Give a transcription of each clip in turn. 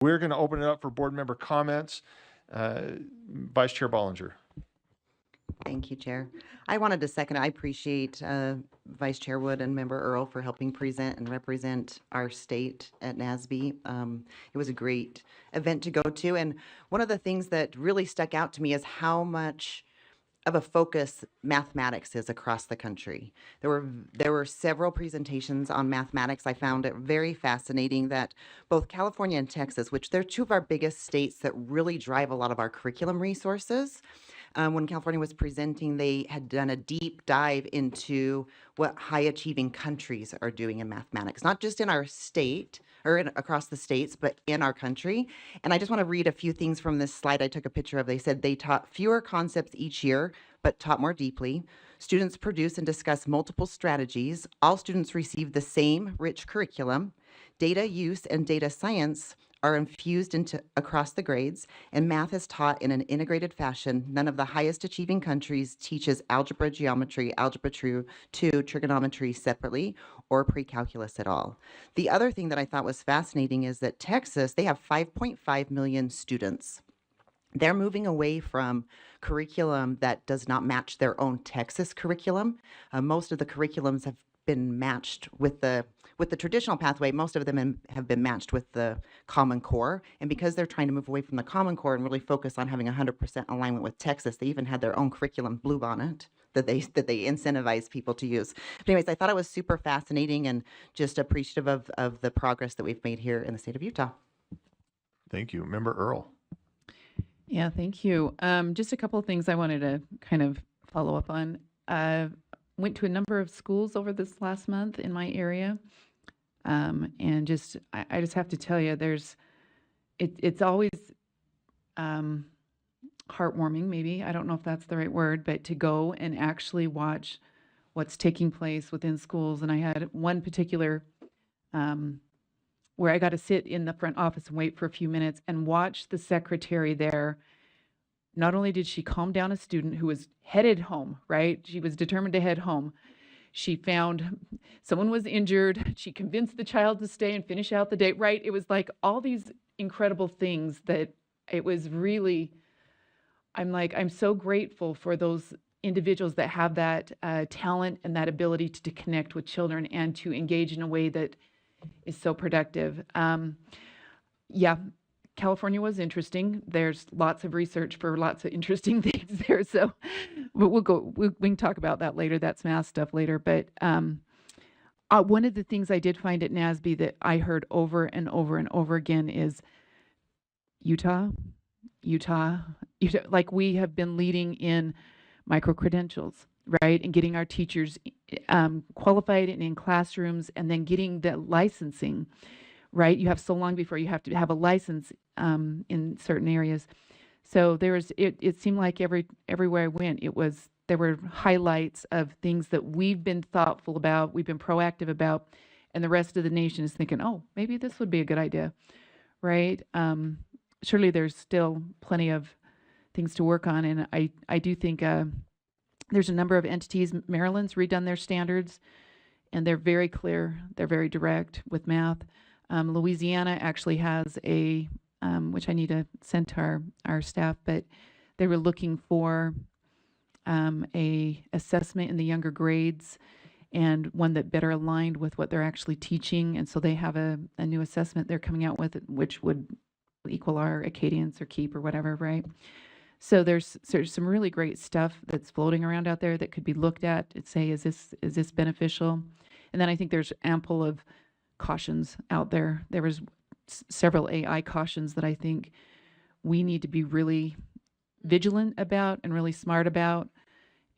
We're going to open it up for board member comments. Vice Chair Bollinger. Thank you, Chair. I wanted to second, I appreciate Vice Chair Wood and Member Earl for helping present and represent our state at NASB. It was a great event to go to. And one of the things that really stuck out to me is how much of a focus mathematics is across the country. There were several presentations on mathematics. I found it very fascinating that both California and Texas, which they're two of our biggest states that really drive a lot of our curriculum resources, when California was presenting, they had done a deep dive into what high achieving countries are doing in mathematics, not just in our state or across the states, but in our country. And I just want to read a few things from this slide I took a picture of. They said they taught fewer concepts each year, but taught more deeply. Students produce and discuss multiple strategies. All students receive the same rich curriculum. Data use and data science are infused into across the grades, and math is taught in an integrated fashion. None of the highest achieving countries teaches algebra, geometry, algebra 2, trigonometry separately, or pre-calculus at all. The other thing that I thought was fascinating is that Texas, they have 5.5 million students. They're moving away from curriculum that does not match their own Texas curriculum. Most of the curriculums have been matched with the traditional pathway. Most of them have been matched with the Common Core. And because they're trying to move away from the Common Core and really focus on having 100% alignment with Texas, they even had their own curriculum, Bluebonnet, that they incentivize people to use. But anyways, I thought it was super fascinating and just appreciative of the progress that we've made here in the state of Utah. Thank you. Member Earl. Yeah, thank you. Just a couple of things I wanted to kind of follow up on. Went to a number of schools over this last month in my area. And just, I just have to tell you, it's always heartwarming, maybe. I don't know if that's the right word, but to go and actually watch what's taking place within schools. And I had one particular where I got to sit in the front office and wait for a few minutes and watch the secretary there. Not only did she calm down a student who was headed home, right? She was determined to head home. She found someone was injured. She convinced the child to stay and finish out the day, right? It was like all these incredible things that it was really, I'm so grateful for those individuals that have that talent and that ability to connect with children and to engage in a way that is so productive. Yeah, California was interesting. There's lots of research for lots of interesting things there. So, but we can talk about that later. That's math stuff later. But one of the things I did find at NASB that I heard over and over and over again is Utah. Like we have been leading in micro-credentials, right? And getting our teachers qualified and in classrooms, and then getting the licensing, right? You have so long before you have to have a license in certain areas. So it seemed like everywhere I went, there were highlights of things that we've been thoughtful about, we've been proactive about, and the rest of the nation is thinking, oh, maybe this would be a good idea, right? Surely there's still plenty of things to work on, and I do think there's a number of entities. Maryland's redone their standards, and they're very clear, they're very direct with math. Louisiana actually has a, which I need to send to our staff, but they were looking for a assessment in the younger grades and one that better aligned with what they're actually teaching. And so they have a new assessment they're coming out with, which would equal our Acadians or KEEP or whatever, right? So there's some really great stuff that's floating around out there that could be looked at to say, is this beneficial? And then I think there's ample of cautions out there. There was several AI cautions that I think we need to be really vigilant about and really smart about.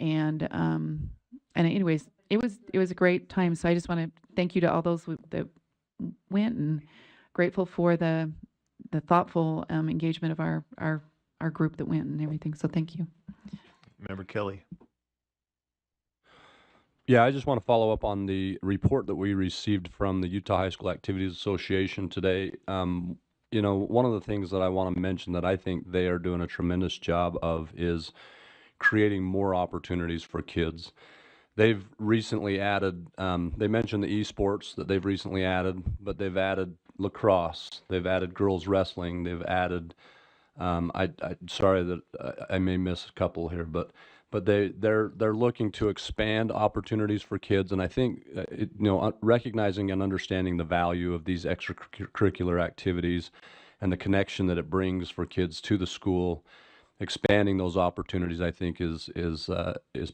And anyways, it was a great time. So I just want to thank you to all those that went, and grateful for the thoughtful engagement of our group that went and everything. So thank you. Member Kelly. Yeah, I just want to follow up on the report that we received from the Utah High School Activities Association today. One of the things that I want to mention that I think they are doing a tremendous job of is creating more opportunities for kids. They've recently added, they mentioned the esports that they've recently added, but they've added lacrosse, they've added girls wrestling, they've added, sorry that I may miss a couple here, but they're looking to expand opportunities for kids, and I think recognizing and understanding the value of these extracurricular activities and the connection that it brings for kids to the school, expanding those opportunities, I think is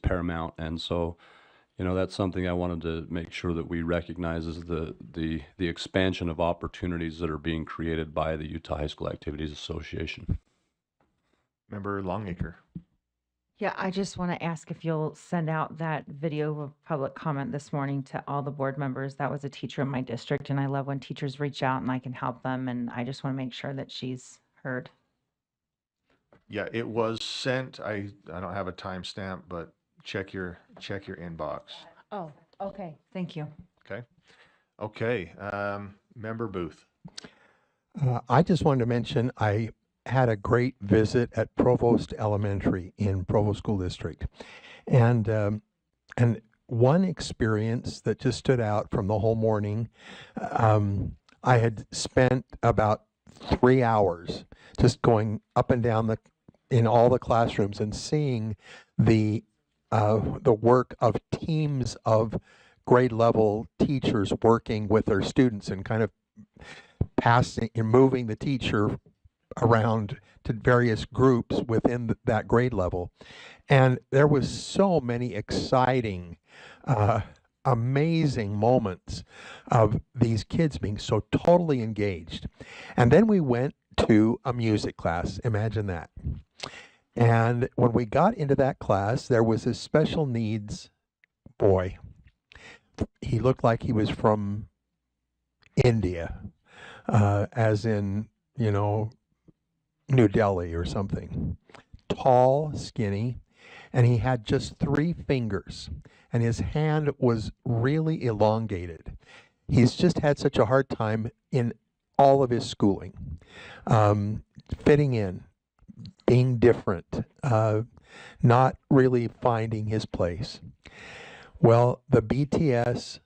paramount. And so, that's something I wanted to make sure that we recognize is the expansion of opportunities that are being created by the Utah High School Activities Association. Member Longacre. Yeah, I just want to ask if you'll send out that video of public comment this morning to all the board members. That was a teacher in my district, and I love when teachers reach out and I can help them, and I just want to make sure that she's heard. Yeah, it was sent. I don't have a timestamp, but check your inbox. Oh, okay. Thank you. Okay. Member Booth. I just wanted to mention I had a great visit at Provost Elementary in Provo School District, and one experience that just stood out from the whole morning. I had spent about 3 hours just going up and down in all the classrooms and seeing the work of teams of grade level teachers working with their students and kind of passing and moving the teacher around to various groups within that grade level. And there was so many exciting, amazing moments of these kids being so totally engaged. And then we went to a music class. Imagine that. And when we got into that class, there was a special needs boy. He looked like he was from India, as in, New Delhi or something. Tall, skinny, and he had just 3 fingers, and his hand was really elongated. He's just had such a hard time in all of his schooling, fitting in, being different, not really finding his place. Well, the BTS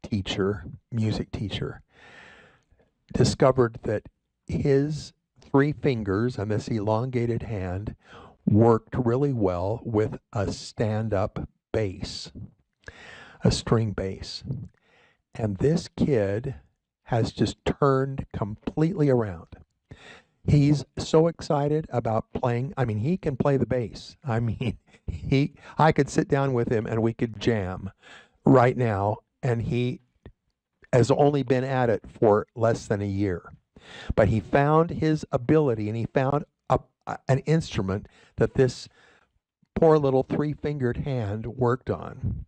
teacher, music teacher, discovered that his 3 fingers and this elongated hand worked really well with a stand-up bass, a string bass. And this kid has just turned completely around. He's so excited about playing. I mean, he can play the bass. I mean, I could sit down with him and we could jam right now, and he has only been at it for less than a year. But he found his ability, and he found an instrument that this poor little 3-fingered hand worked on.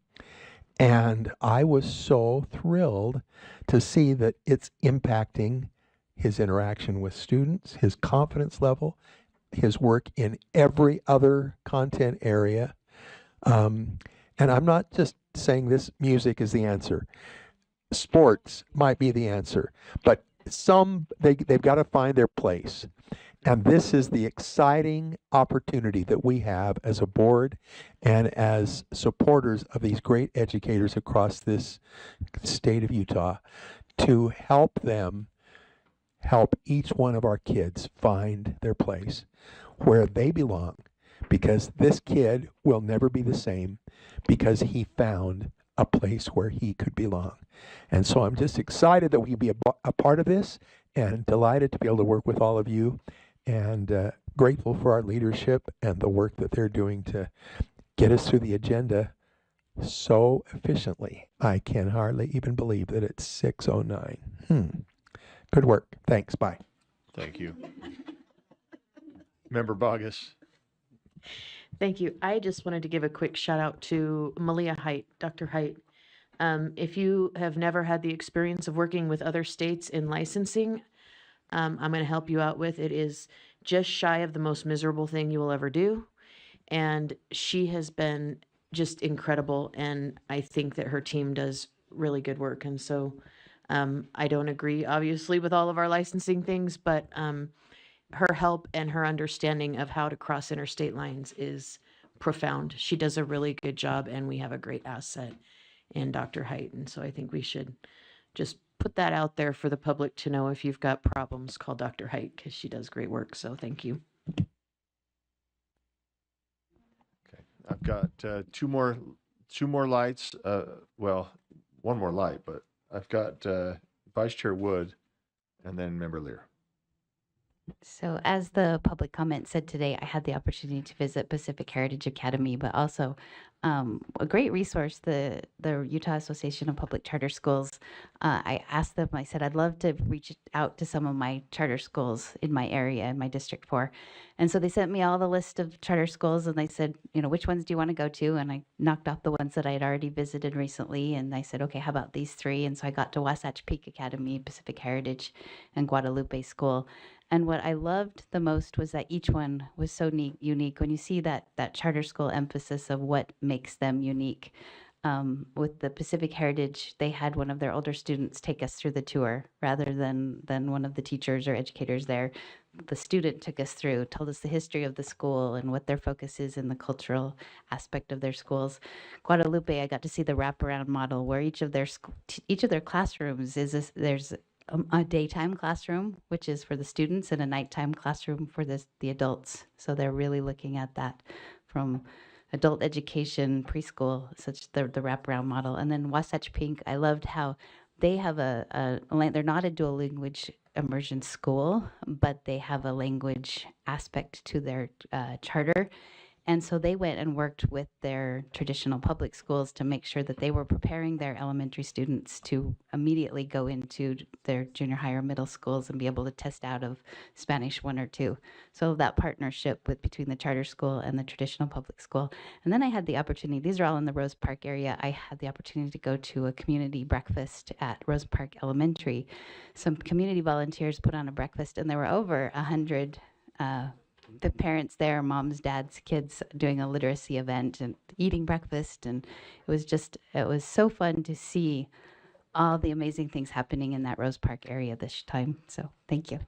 And I was so thrilled to see that it's impacting his interaction with students, his confidence level, his work in every other content area. And I'm not just saying this music is the answer. Sports might be the answer, but they've got to find their place. And this is the exciting opportunity that we have as a board and as supporters of these great educators across this state of Utah to help each one of our kids find their place where they belong, because this kid will never be the same because he found a place where he could belong. And so I'm just excited that we can be a part of this, and delighted to be able to work with all of you, and grateful for our leadership and the work that they're doing to get us through the agenda so efficiently. I can hardly even believe that it's 6:09. Good work. Thanks. Bye. Thank you. Member Bogus. Thank you. I just wanted to give a quick shout out to Malia Height, Dr. Height. If you have never had the experience of working with other states in licensing, I'm going to help you out with. It is just shy of the most miserable thing you will ever do. And she has been just incredible. And I think that her team does really good work. And so I don't agree, obviously, with all of our licensing things, but her help and her understanding of how to cross interstate lines is profound. She does a really good job, and we have a great asset in Dr. Height. And so I think we should just put that out there for the public to know. If you've got problems, call Dr. Height because she does great work. So thank you. Okay, I've got two more lights. Well, one more light, but I've got Vice Chair Wood and then Member Lear. So, as the public comment said today, I had the opportunity to visit Pacific Heritage Academy, but also a great resource, the Utah Association of Public Charter Schools. I asked them, I said, I'd love to reach out to some of my charter schools in my area, in my District 4. And so they sent me all the list of charter schools, and they said, you know, which ones do you want to go to? And I knocked off the ones that I had already visited recently, and I said, okay, how about these three? And so I got to Wasatch Peak Academy, Pacific Heritage, and Guadalupe School. And what I loved the most was that each one was so unique. When you see that charter school emphasis of what makes them unique. With the Pacific Heritage, they had one of their older students take us through the tour rather than one of the teachers or educators there. The student took us through, told us the history of the school and what their focus is in the cultural aspect of their schools. Guadalupe, I got to see the wraparound model where each of their classrooms there's a daytime classroom, which is for the students, and a nighttime classroom for the adults. So they're really looking at that from adult education, preschool, such the wraparound model. And then Wasatch Pink, I loved how they have they're not a dual language immersion school, but they have a language aspect to their charter. And so they went and worked with their traditional public schools to make sure that they were preparing their elementary students to immediately go into their junior high or middle schools and be able to test out of Spanish 1 or 2. So that partnership between the charter school and the traditional public school. And then I had the opportunity, these are all in the Rose Park area, I had the opportunity to go to a community breakfast at Rose Park Elementary. Some community volunteers put on a breakfast, and there were over 100 the parents there, moms, dads, kids, doing a literacy event and eating breakfast. And it was so fun to see all the amazing things happening in that Rose Park area this time. So thank you.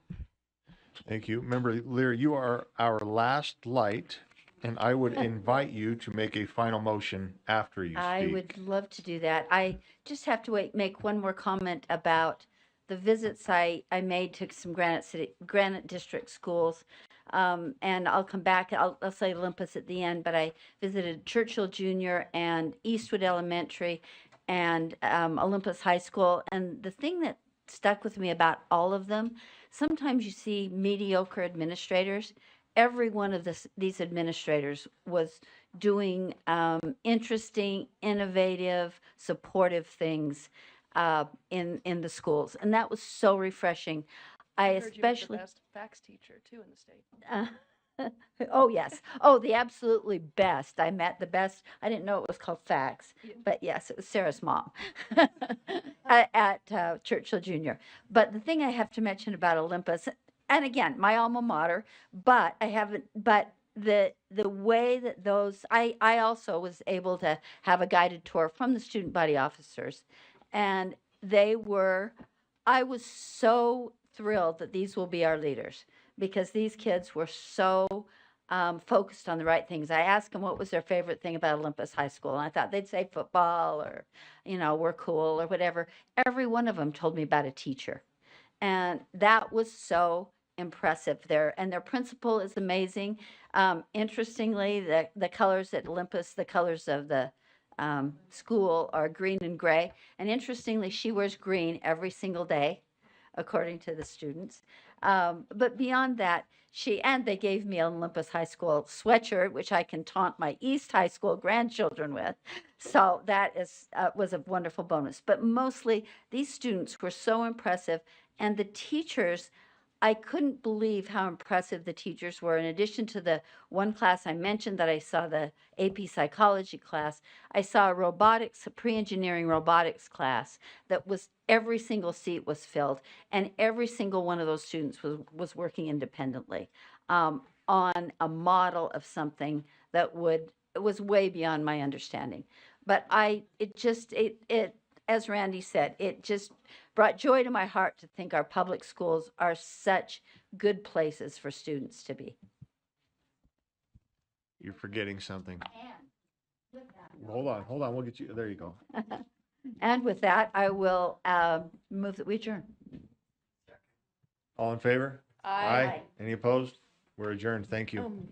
Thank you. Member Lear, you are our last light, and I would invite you to make a final motion after you speak. I would love to do that. I just have to make one more comment about the visits I made to some Granite District schools. And I'll come back, I'll say Olympus at the end, but I visited Churchill Junior and Eastwood Elementary and Olympus High School. And the thing that stuck with me about all of them, sometimes you see mediocre administrators. Every one of these administrators was doing interesting, innovative, supportive things in the schools, and that was so refreshing. I especially the best fax teacher too in the state. Oh yes, oh the absolutely best. I met the best. I didn't know it was called fax, but yes, it was Sarah's mom at Churchill Junior. But the thing I have to mention about Olympus, and again, my alma mater, but I haven't. But the way that those, I also was able to have a guided tour from the student body officers, and I was so thrilled that these will be our leaders because these kids were so focused on the right things. I asked them what was their favorite thing about Olympus High School, and I thought they'd say football or, we're cool or whatever. Every one of them told me about a teacher, and that was so impressive. Their principal is amazing. Interestingly, the colors at Olympus, the colors of the school are green and gray, and interestingly, she wears green every single day, according to the students. But beyond that, they gave me an Olympus High School sweatshirt, which I can taunt my East High School grandchildren with. So that was a wonderful bonus. But mostly, these students were so impressive, and the teachers, I couldn't believe how impressive the teachers were. In addition to the one class I mentioned that I saw, the AP psychology class, I saw a pre-engineering robotics class that was, every single seat was filled, and every single one of those students was working independently on a model of something that was way beyond my understanding. But as Randy said, it just brought joy to my heart to think our public schools are such good places for students to be. You're forgetting something. Hold on, we'll get you, there you go. And with that, I will move that we adjourn. All in favor? Aye. Any opposed? We're adjourned. Thank you.